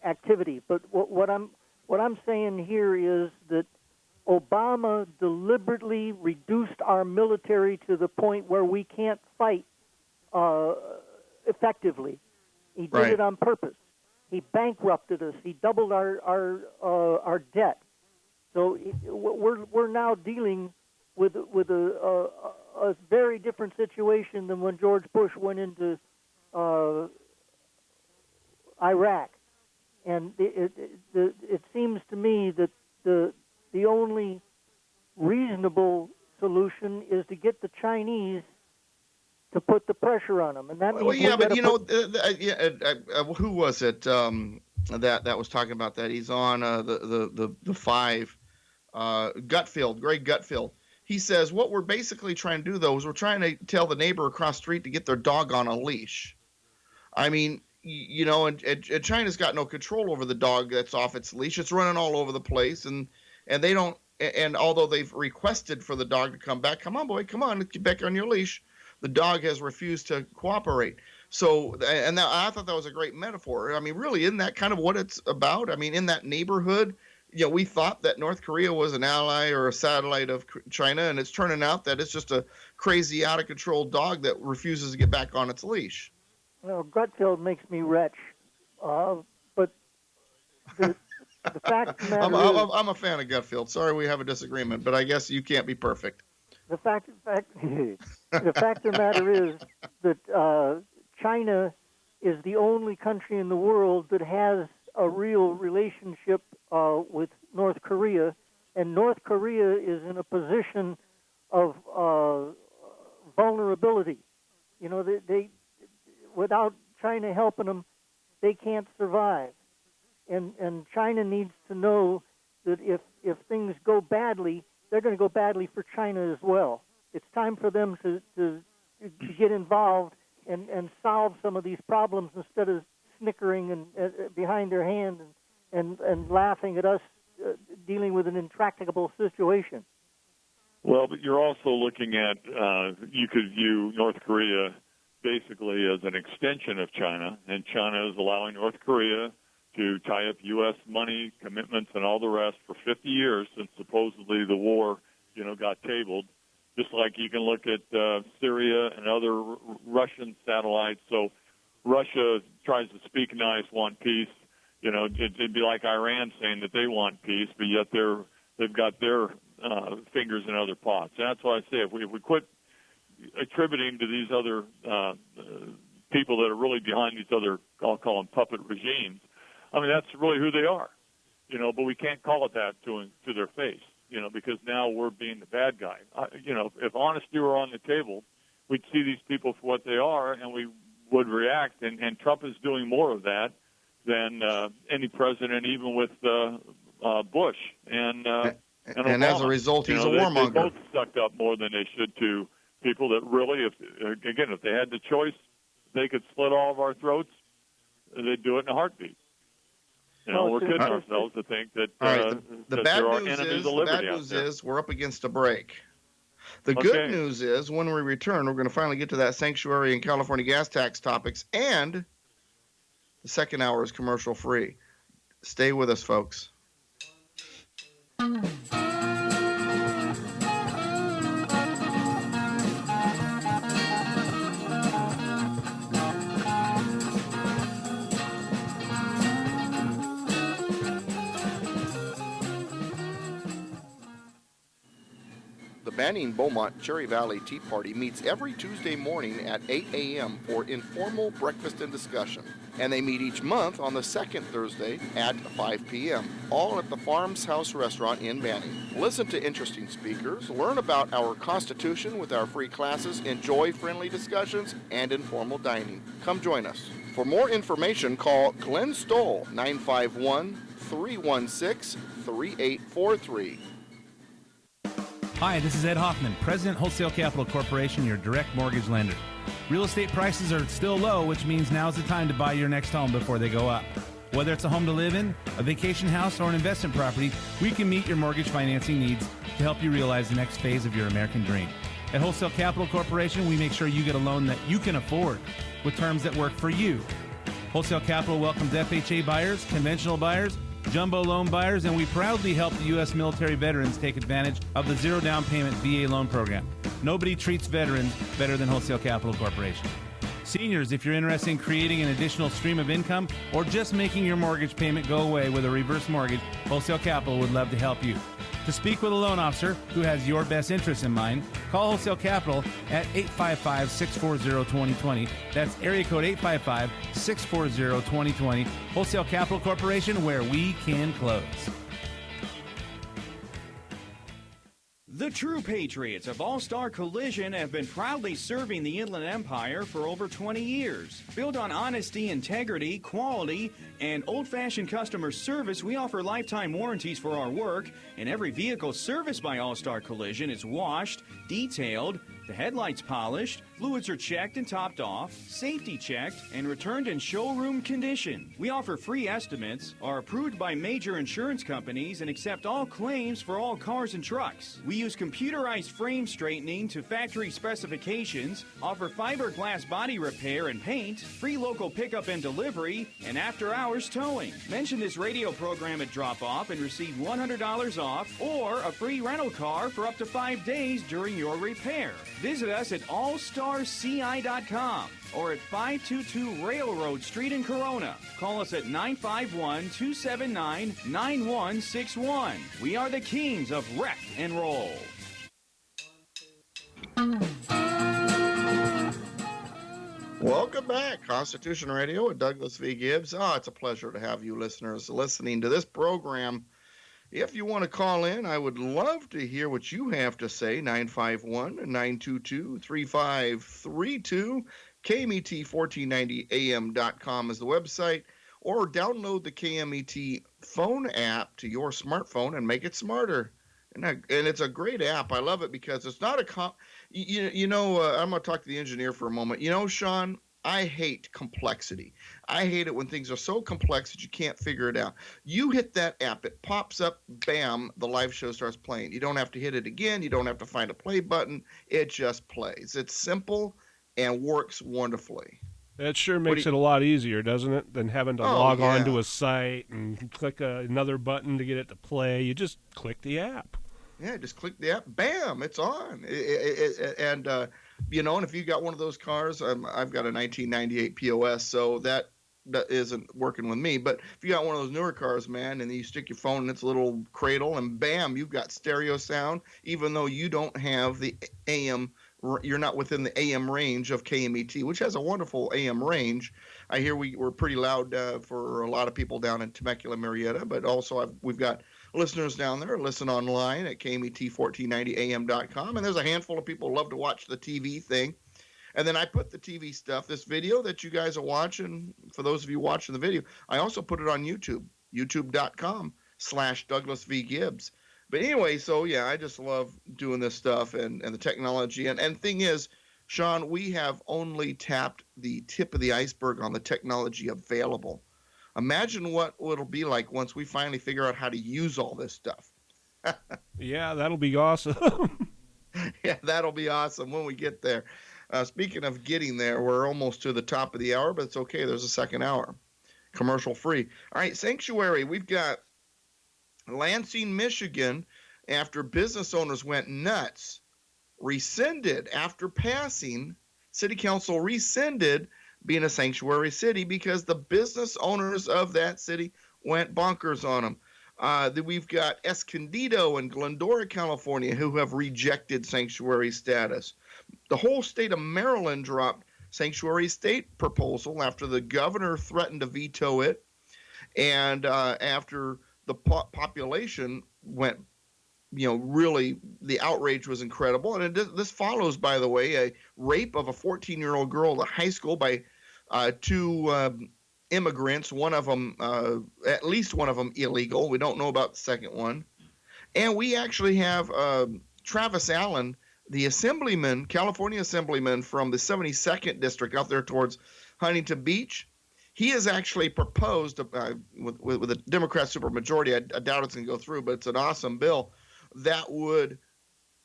activity. But what I'm saying here is that Obama deliberately reduced our military to the point where we can't fight effectively. He did it on purpose. He bankrupted us. He doubled our debt. So we're now dealing with a very different situation than when George Bush went into Iraq. And it seems to me that the only reasonable solution is to get the Chinese to put the pressure on them, and that means who was it that was talking about that? He's on the five, Gutfield, Greg Gutfield. He says what we're basically trying to do though is we're trying to tell the neighbor across the street to get their dog on a leash. I mean, and China's got no control over the dog that's off its leash. It's running all over the place, and they don't. And although they've requested for the dog to come back, come on, boy, come on, get back on your leash. The dog has refused to cooperate. So, and I thought that was a great metaphor. I mean, really, isn't that kind of what it's about? I mean, in that neighborhood, we thought that North Korea was an ally or a satellite of China, and it's turning out that it's just a crazy, out-of-control dog that refuses to get back on its leash. Well, Gutfield makes me retch. But the fact of the matter I'm a fan of Gutfield. Sorry we have a disagreement, but I guess you can't be perfect. The fact of the matter is that China is the only country in the world that has a real relationship with North Korea, and North Korea is in a position of vulnerability. They without China helping them, they can't survive, and China needs to know that if things go badly, they're going to go badly for China as well. It's time for them to get involved and solve some of these problems instead of snickering and behind their hand and laughing at us dealing with an intractable situation. Well, but you're also looking at, you could view North Korea basically as an extension of China, and China is allowing North Korea to tie up U.S. money, commitments, and all the rest for 50 years since supposedly the war, got tabled. Just like you can look at Syria and other Russian satellites. So Russia tries to speak nice, want peace. It'd be like Iran saying that they want peace, but yet they've got their fingers in other pots. And that's why I say if we quit attributing to these other people that are really behind these other, I'll call them puppet regimes, I mean, that's really who they are. But we can't call it that to their face, because now we're being the bad guy. If honesty were on the table, we'd see these people for what they are, and we would react. And Trump is doing more of that than any president, even with Bush and And as a result, he's a warmonger. They both sucked up more than they should to people that really, if they had the choice, they could slit all of our throats, they'd do it in a heartbeat. We're kidding ourselves to think that, the bad news is we're up against a break. The good news is when we return, we're going to finally get to that sanctuary and California gas tax topics, and the second hour is commercial free. Stay with us, folks. The Banning Beaumont Cherry Valley Tea Party meets every Tuesday morning at 8 a.m. for informal breakfast and discussion. And they meet each month on the second Thursday at 5 p.m., all at the Farms House Restaurant in Banning. Listen to interesting speakers, learn about our Constitution with our free classes, enjoy friendly discussions, and informal dining. Come join us. For more information, call Glenn Stoll, 951-316-3843. Hi, this is Ed Hoffman, President Wholesale Capital Corporation, your direct mortgage lender. Real estate prices are still low, which means now's the time to buy your next home before they go up. Whether it's a home to live in, a vacation house, or an investment property, we can meet your mortgage financing needs to help you realize the next phase of your American dream. At Wholesale Capital Corporation, we make sure you get a loan that you can afford with terms that work for you. Wholesale Capital welcomes FHA buyers, conventional buyers, jumbo loan buyers, and we proudly help the U.S. military veterans take advantage of the zero down payment VA loan program. Nobody treats veterans better than Wholesale Capital Corporation. Seniors, if you're interested in creating an additional stream of income or just making your mortgage payment go away with a reverse mortgage, Wholesale Capital would love to help you. To speak with a loan officer who has your best interests in mind, call Wholesale Capital at 855-640-2020. That's area code 855-640-2020. Wholesale Capital Corporation, where we can close. The true patriots of AllStar Collision have been proudly serving the Inland Empire for over 20 years. Built on honesty, integrity, quality, and old-fashioned customer service, we offer lifetime warranties for our work, and every vehicle serviced by AllStar Collision is washed, detailed, the headlights polished, fluids are checked and topped off, safety checked, and returned in showroom condition. We offer free estimates, are approved by major insurance companies, and accept all claims for all cars and trucks. We use computerized frame straightening to factory specifications, offer fiberglass body repair and paint, free local pickup and delivery, and after-hours towing. Mention this radio program at drop-off and receive $100 off or a free rental car for up to 5 days during your repair. Visit us at allstarci.com or at 522 Railroad Street in Corona. Call us at 951-279-9161. We are the kings of wreck and roll. Welcome back, Constitution Radio with Douglas V. Gibbs. It's a pleasure to have you listeners listening to this program. If you want to call in, I would love to hear what you have to say. 951-922-3532. KMET1490am.com is the website. Or download the KMET phone app to your smartphone and make it smarter. And it's a great app. I love it because it's not a I'm going to talk to the engineer for a moment. Sean, I hate complexity. I hate it when things are so complex that you can't figure it out. You hit that app, it pops up, bam, the live show starts playing. You don't have to hit it again. You don't have to find a play button. It just plays. It's simple and works wonderfully. That sure makes it a lot easier, doesn't it, than having to log on to a site and click another button to get it to play. You just click the app. Yeah, just click the app, bam, it's on. And if you got one of those cars, I've got a 1998 POS, so that isn't working with me. But if you got one of those newer cars, man, and you stick your phone in its little cradle, and bam, you've got stereo sound, even though you don't have the AM. You're not within the AM range of KMET, which has a wonderful AM range. I hear we're pretty loud for a lot of people down in Temecula, Marietta, but also we've got listeners down there listen online at KMET1490am.com, and there's a handful of people who love to watch the TV thing. And then I put the TV stuff, this video that you guys are watching, for those of you watching the video, I also put it on YouTube, youtube.com/Douglas V. Gibbs. But anyway, so yeah, I just love doing this stuff and the technology. And thing is, Sean, we have only tapped the tip of the iceberg on the technology available. Imagine what it'll be like once we finally figure out how to use all this stuff. Yeah, that'll be awesome. Yeah, that'll be awesome when we get there. Speaking of getting there, we're almost to the top of the hour, but it's okay. There's a second hour, commercial free. All right, Sanctuary, we've got Lansing, Michigan, after business owners went nuts, rescinded after passing. City Council rescinded being a sanctuary city because the business owners of that city went bonkers on them. We've got Escondido and Glendora, California, who have rejected sanctuary status. The whole state of Maryland dropped sanctuary state proposal after the governor threatened to veto it, and after the population went, really the outrage was incredible. And this follows, by the way, a rape of a 14-year-old girl at high school by two immigrants, one of them, at least one of them illegal. We don't know about the second one. And we actually have Travis Allen, the assemblyman, California assemblyman from the 72nd district out there towards Huntington Beach. He has actually proposed, with a Democrat supermajority, I doubt it's going to go through, but it's an awesome bill that would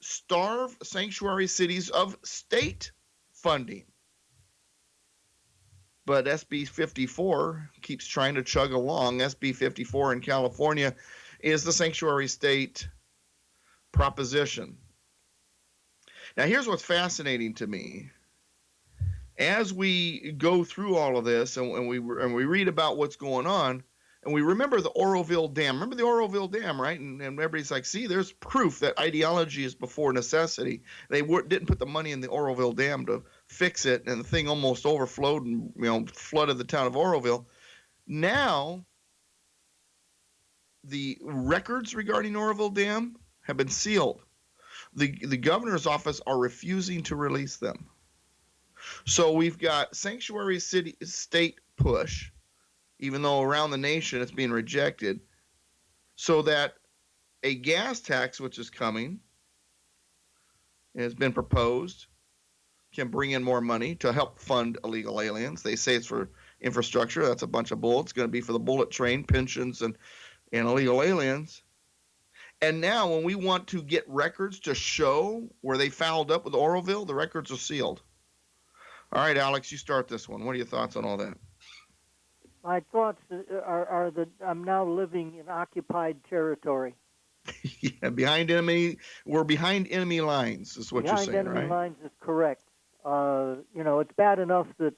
starve sanctuary cities of state funding. But SB 54 keeps trying to chug along. SB 54 in California is the sanctuary state proposition. Now, here's what's fascinating to me. As we go through all of this and we read about what's going on, and we remember the Oroville Dam. Remember the Oroville Dam, right? And everybody's like, see, there's proof that ideology is before necessity. They didn't put the money in the Oroville Dam to fix it, and the thing almost overflowed and flooded the town of Oroville. Now, the records regarding Oroville Dam have been sealed. The governor's office are refusing to release them. So we've got sanctuary city state push, even though around the nation it's being rejected, so that a gas tax, which is coming, has been proposed, can bring in more money to help fund illegal aliens. They say it's for infrastructure. That's a bunch of bull. It's going to be for the bullet train, pensions, and illegal aliens. And now when we want to get records to show where they fouled up with Oroville, the records are sealed. All right, Alex, you start this one. What are your thoughts on all that? My thoughts are that I'm now living in occupied territory. Yeah, we're behind enemy lines, is what you're saying, right? Behind enemy lines is correct. It's bad enough that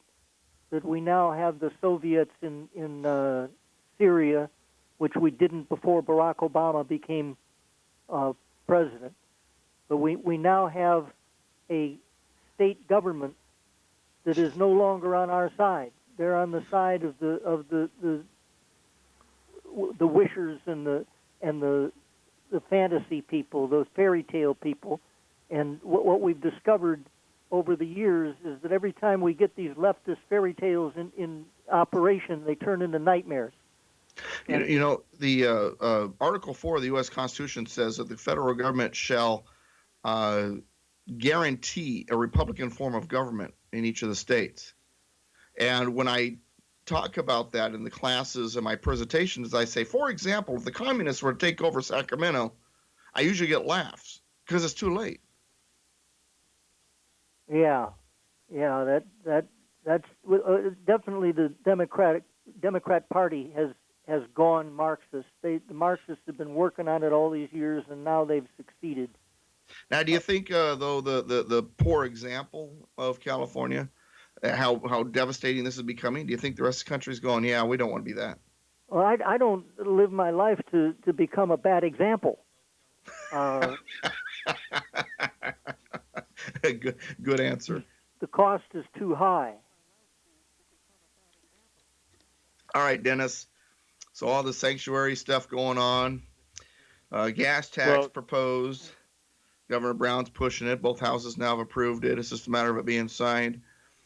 we now have the Soviets in Syria, which we didn't before Barack Obama became president. But we now have a state government that is no longer on our side. They're on the side of the wishers and the fantasy people, those fairy tale people. And what we've discovered over the years is that every time we get these leftist fairy tales in operation, they turn into nightmares. The Article 4 of the U.S. Constitution says that the federal government shall guarantee a Republican form of government in each of the states. And when I talk about that in the classes and my presentations, I say, for example, if the communists were to take over Sacramento, I usually get laughs because it's too late. Yeah, that's definitely the Democrat Party has gone Marxist. The Marxists have been working on it all these years, and now they've succeeded. Now, do you think, though, the poor example of California, how devastating this is becoming, do you think the rest of the country is going, yeah, we don't want to be that? Well, I don't live my life to become a bad example. Good answer. The cost is too high. All right, Dennis. So all the sanctuary stuff going on. Gas tax proposed. Governor Brown's pushing it. Both houses now have approved it. It's just a matter of it being signed.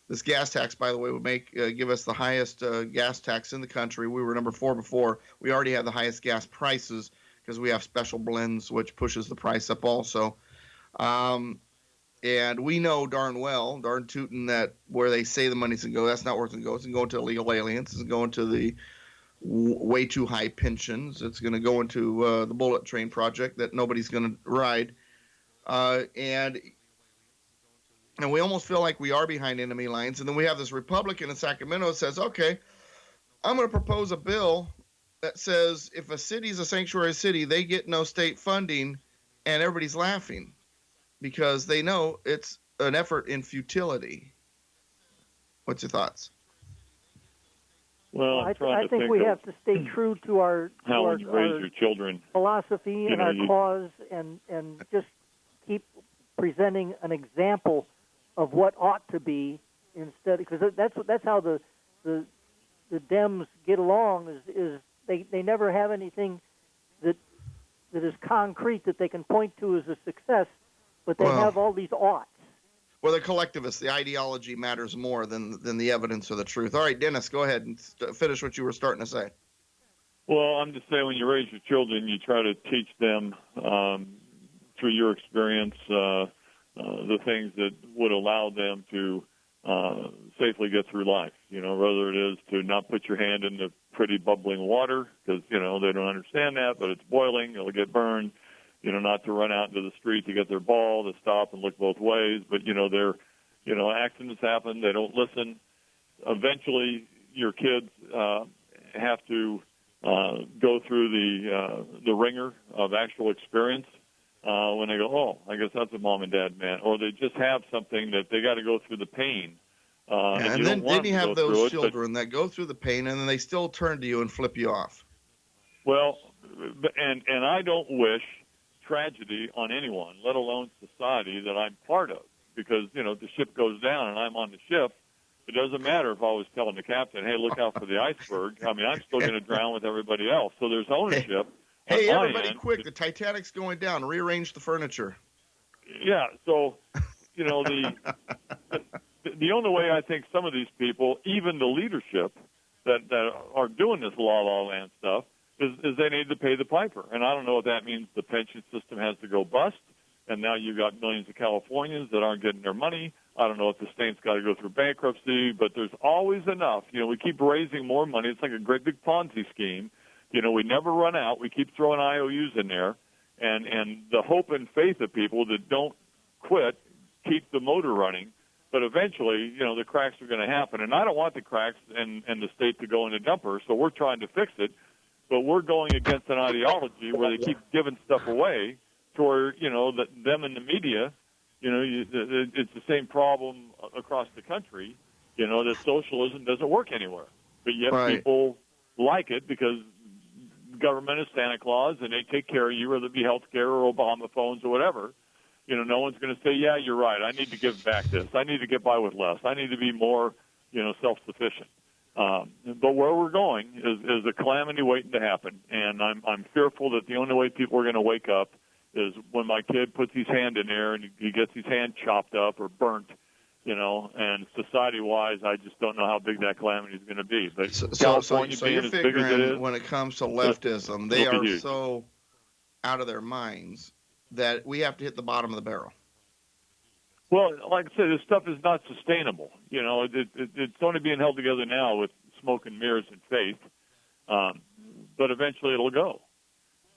This gas tax, by the way, would give us the highest gas tax in the country. We were number 4 before. We already have the highest gas prices because we have special blends, which pushes the price up also. And we know darn tootin' that where they say the money's going to go, that's not where it's going to go. It's going to go into illegal aliens. It's going to the way too high pensions. It's going to go into the bullet train project that nobody's going to ride. And we almost feel like we are behind enemy lines. And then we have this Republican in Sacramento that says, okay, I'm going to propose a bill that says if a city's a sanctuary city, they get no state funding, and everybody's laughing because they know it's an effort in futility. What's your thoughts? Well, I think we have to stay true to our raise your children, philosophy and our cause, and just keep presenting an example of what ought to be instead, because that's how the Dems get along is they never have anything that is concrete that they can point to as a success, but they have all these oughts. Well, they're collectivists. The ideology matters more than the evidence or the truth. All right, Dennis, go ahead and finish what you were starting to say. Well, I'm just saying when you raise your children, you try to teach them through your experience the things that would allow them to safely get through life. Whether it is to not put your hand in the pretty bubbling water because, they don't understand that, but it's boiling, it'll get burned. Not to run out into the street to get their ball, to stop and look both ways. But, accidents happen. They don't listen. Eventually, your kids have to go through the ringer of actual experience when they go, oh, I guess that's what mom and dad meant. Or they just have something that they got to go through the pain. And then you have those children that go through the pain, and then they still turn to you and flip you off. Well, and I don't wish tragedy on anyone, let alone society that I'm part of. Because, the ship goes down and I'm on the ship, it doesn't matter if I was telling the captain, hey, look out for the iceberg. I mean, I'm still going to drown with everybody else. So there's ownership. Hey, everybody quick, the Titanic's going down. Rearrange the furniture. Yeah, so, the only way I think some of these people, even the leadership that are doing this la-la land stuff, is they need to pay the piper. And I don't know if that means the pension system has to go bust, and now you've got millions of Californians that aren't getting their money. I don't know if the state's got to go through bankruptcy, but there's always enough. We keep raising more money. It's like a great big Ponzi scheme. We never run out. We keep throwing IOUs in there. And the hope and faith of people that don't quit keep the motor running. But eventually, the cracks are going to happen. And I don't want the cracks and the state to go in the dumper, so we're trying to fix it. But we're going against an ideology where they keep giving stuff away to where, them in the media, it's the same problem across the country, that socialism doesn't work anywhere. But yet people like it because government is Santa Claus and they take care of you, whether it be health care or Obama phones or whatever. No one's going to say, yeah, you're right. I need to give back this. I need to get by with less. I need to be more, self-sufficient. But where we're going is a calamity waiting to happen, and I'm fearful that the only way people are going to wake up is when my kid puts his hand in there and he gets his hand chopped up or burnt, and society-wise, I just don't know how big that calamity is going to be. But California being as big as it is, when it comes to leftism, they are so out of their minds that we have to hit the bottom of the barrel. Well, like I said, this stuff is not sustainable. You know, it's only being held together now with smoke and mirrors and faith, but eventually it'll go.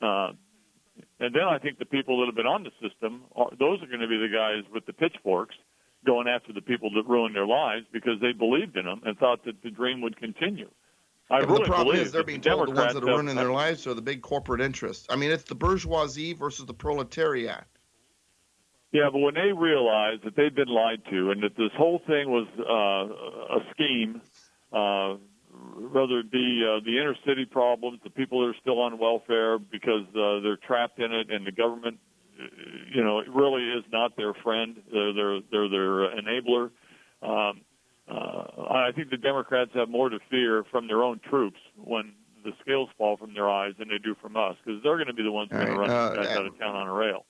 And then I think the people that have been on the system, those are going to be the guys with the pitchforks going after the people that ruined their lives because they believed in them and thought that the dream would continue. But the problem is they're being told the ones that are ruining their lives are the big corporate interests. I mean, it's the bourgeoisie versus the proletariat. Yeah, but when they realized that they'd been lied to and that this whole thing was a scheme, whether it be the inner city problems, the people that are still on welfare because they're trapped in it, and the government, you know, it really is not their friend. They're their enabler. I think the Democrats have more to fear from their own troops when the scales fall from their eyes than they do from us, because they're going to be the ones who are going to run these guys out of town on a rail.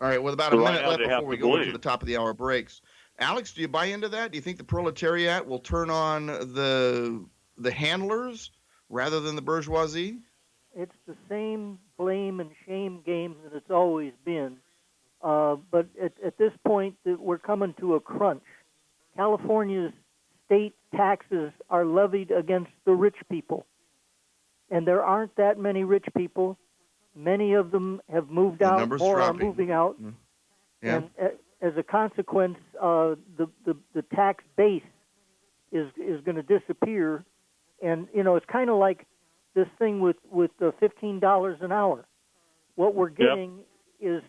All right, with about a minute left before we go into the top of the hour breaks. Alex, do you buy into that? Do you think the proletariat will turn on the handlers rather than the bourgeoisie? It's the same blame and shame game that it's always been. But at this point, we're coming to a crunch. California's state taxes are levied against the rich people. And there aren't that many rich people. Many of them have moved out or are moving out. Mm-hmm. Yeah. And as a consequence, the tax base is going to disappear. And, you know, it's kind of like this thing with $15 an hour. What we're getting is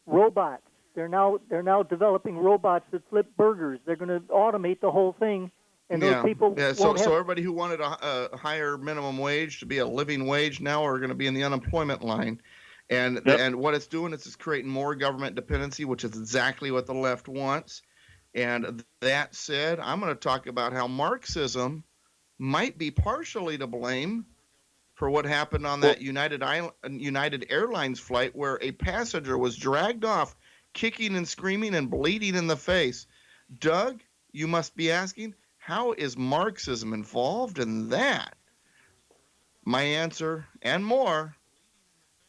robots. They're now developing robots that flip burgers. They're going to automate the whole thing, and those people. Yeah. So everybody who wanted a higher minimum wage to be a living wage now are going to be in the unemployment line, and what it's doing is it's creating more government dependency, which is exactly what the left wants. And that said, I'm going to talk about how Marxism might be partially to blame for what happened on that United Airlines flight, where a passenger was dragged off, kicking and screaming and bleeding in the face. Doug, you must be asking, how is Marxism involved in that? My answer and more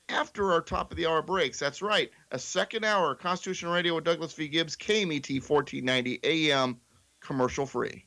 after our top of the hour breaks. That's right, a second hour Constitution Radio with Douglas V. Gibbs, KMET 1490 AM, commercial free.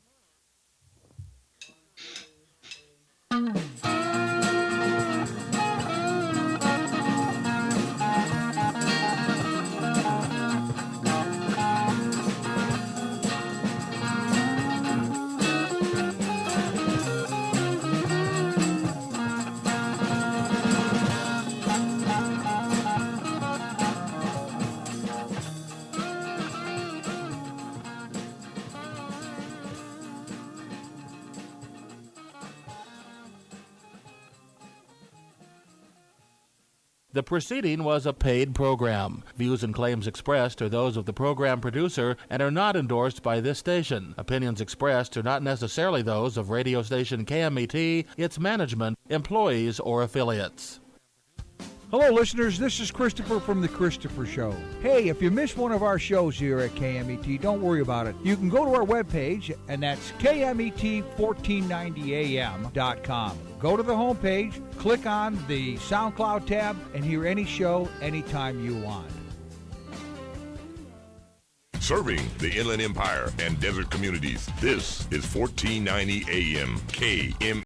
The proceeding was a paid program. Views and claims expressed are those of the program producer and are not endorsed by this station. Opinions expressed are not necessarily those of radio station KMET, its management, employees, or affiliates. Hello, listeners. This is Christopher from The Christopher Show. Hey, if you missed one of our shows here at KMET, don't worry about it. You can go to our webpage, and that's KMET1490am.com. Go to the homepage, click on the SoundCloud tab, and hear any show anytime you want. Serving the Inland Empire and desert communities, this is 1490 AM KMET.